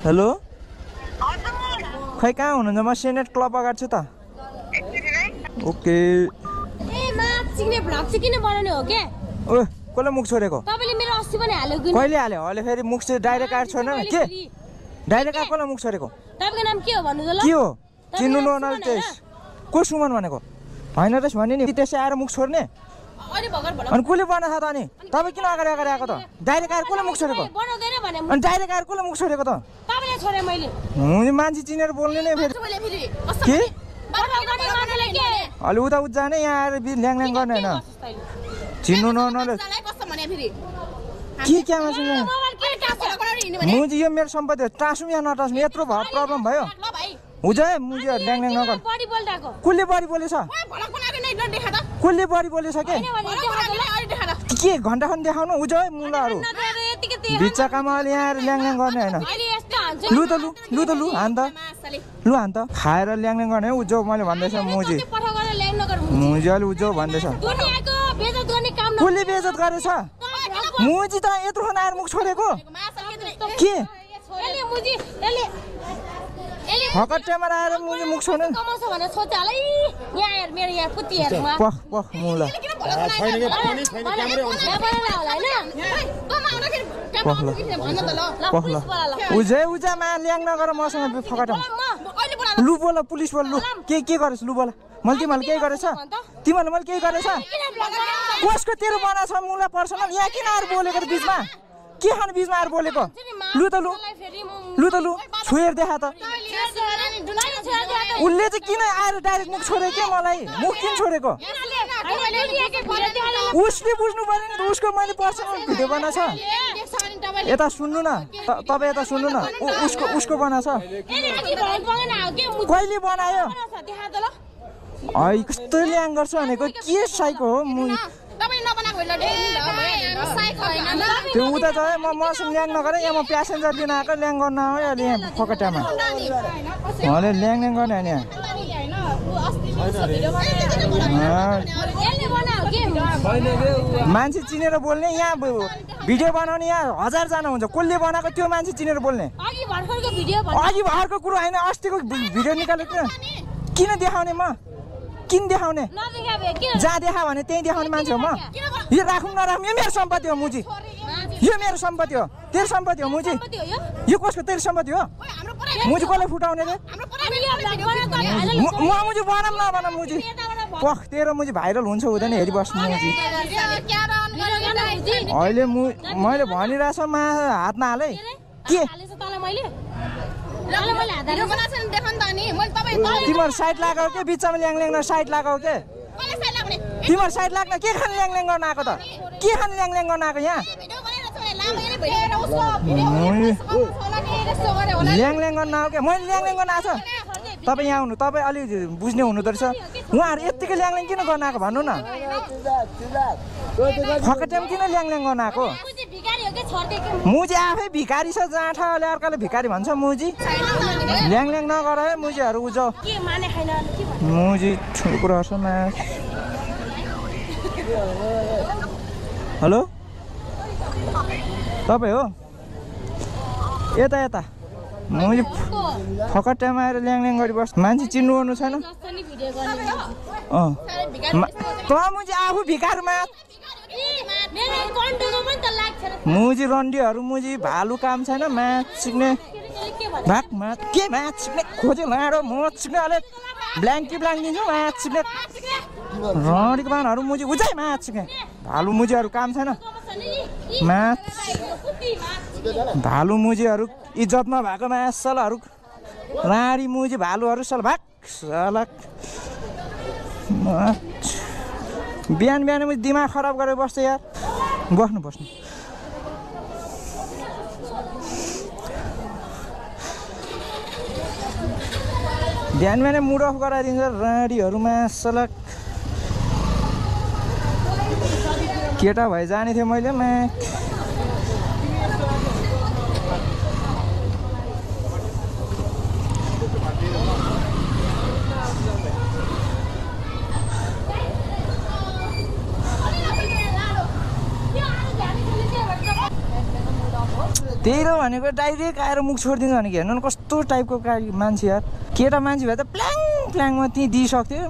hello खै कहाँ हुनुहुन्छ म सेनेट क्लब अगाडि छु त ओके ओ कसले मुख छोडेको कहिले हाल्यो अहिले फेरि मुख डाइरेक्ट आएर छोड्न के डाइरेक्ट आएर कसले मुख छोडेको के हो चिन्नु नर्मल टेस्ट को सुमन भनेको होइन रहेछ भने नि त्यसै आएर मुख छोड्ने अनि कसले बनाएको त अनि तपाईँ किन अगाडि अगाडि आएको त डाइरेक्ट आएर कसले मुख छोडेको अनि डाइरेक्ट आएर कसले मुख छोडेको त हुन्छ मान्छे चिनेर बोल्ने नै फेरि के अलि उता उता जाने यहाँ आएर ल्याङ ल्याङ गर्ने होइन चिन्नु नर्मल के क्यामा चिन्नु मुजी यो मेरो सम्पत्ति हो टाँसौँ या नटाँसौँ यत्रो भयो प्रब्लम भयो हुन्छ है मुजी ल्याङ ल्याङ नगर कसले बढी बोलेछ कसले बढी बोलेछ के घन्टा खन देखाउनु उज है मुलाहरू बिच्चाकामा अहिले यहाँ आएर ल्याङ ल्याङ गर्ने होइन लु त लु हान त खाएर ल्याङ ल्याङ गर्ने उजो मैले भन्दैछ मुजी अलि उजो भन्दैछ कसले बेइज्जत गरेछ मुजी त यत्रो खन आएर मुख छोडेको के हकट्टेमा आएर मुजी मुख छोड्नु उजामा ल्याङ नगर मसँग फकटमा लु बोल पुलिस बोल लु के गरेछ लु बोल मैले तिमीहरूले केही गरेछ तिमीहरूले मैले केही गरेछ कसको तेरो बना छ मुला पर्सनल यहाँ किन आएर बोलेको त बिचमा के खानु बिचमा आएर बोलेको लु त लु छोएर देखा त उसले चाहिँ किन आएर डाइरेक्ट मुख छोड्यो के मलाई मुख किन छोडेको उसले बुझ्नु पर्यो नि त उसको मैले पर्सनल भिडियो बना छ यता सुन्नु न तपाईँ यता सुन्नु न उसको बना छ कहिले बनायो है कस्तो ल्याङ गर्छ भनेको के साइको हो त्यो उता चाहिँ मसँग ल्याङ नगरेँ यहाँ म प्यासेन्जर लिन आएको ल्याङ गर्न आयो अहिले यहाँ फकटामा अहिले ल्याङ ल्याङ गर्ने होइन मान्छे चिनेर बोल्ने यहाँ भिडियो बनाउने यहाँ 1000 जना हुन्छ कसले बनाएको त्यो मान्छे चिनेर बोल्ने अघि भर्खरको कुरो होइन अस्तिको भिडियो निकालेको किन देखाउने म किन देखाउने जहाँ देखा भने त्यही देखाउने मान्छे हो म यो राखौँ नराखौँ यो मेरो सम्पत्ति हो मुजी यो मेरो सम्पत्ति हो तेरो सम्पत्ति हो मुजी यो कसको तेरो सम्पत्ति हो मुजी कसले फुटाउने रे म मुजी बनाम नबनाम मुजी पख तेरो मुजी भाइरल हुन्छ हुँदैन हेरिबस्नु मुजी अहिले मैले भनिरहेछ मा हात नहाले के तिमीहरू साइड लगाऊ के बिचमा ल्याङ ल्याङ साइड लगाऊ के तिमीहरू साइड लाग्न के खान ल्याङ ल्याङ गर्न आएको त के खान ल्याङ ल्याङ गर्न आएको यहाँ ल्याङ ल्याङ गर्न आएको मैले ल्याङ ल्याङ गर्न आएको तपाईँ यहाँ हुनु तपाईँ अलि बुझ्ने हुनुहुँदो रहेछ उहाँहरू यत्तिकै ल्याङ ल्याङ किन गर्न आएको भन्नु न फकटेम किन ल्याङ ल्याङ गर्न आएको मुजी आफै भिखारी छ जाँठा अहिले अर्काले भिखारी भन्छ मुजी ल्याङ ल्याङ नगर है मुजीहरू उजाउ मुजी ठुलो छ मा हेलो तपाईँ हो यता मुजी फकट टाइम आएर ल्याङ ल्याङ गरिबस् मान्छे चिन्नु ओर्नु छैन त मुजी आफू भिखारमा मुजी रन्डीहरू मुजी भालु काम छैन माछ सिक्ने भाग माछ के माछ सिक्ने खोज्यो लाडो म सिक्ने अलिक ब्ल्याङ्की ब्ल्याङ्क दिन्छु माछ सिक्ने रन्डीको बानहरू मुजी उझै माछ सिक्ने भालु मुजीहरू काम छैन माछ भालु मुजीहरू इज्जतमा भएको मासलहरू राडी मुजी भालुहरू सल भाग सलक बिहान मुझे दिमाग खराब गरेर बस्छ यार बस्नु बिहान मुड अफ गराइदिन्छ राडीहरूमा सलक केटा भए जाने थियो मैले त्यही त भनेको डाइरेक्ट आएर मुख छोडिदिन्छ भनेको हेर्नु न कस्तो टाइपको मान्छे यार केटा मान्छे भए त प्ल्याङ प्ल्याङमा त्यहीँ दिइसक्थ्यो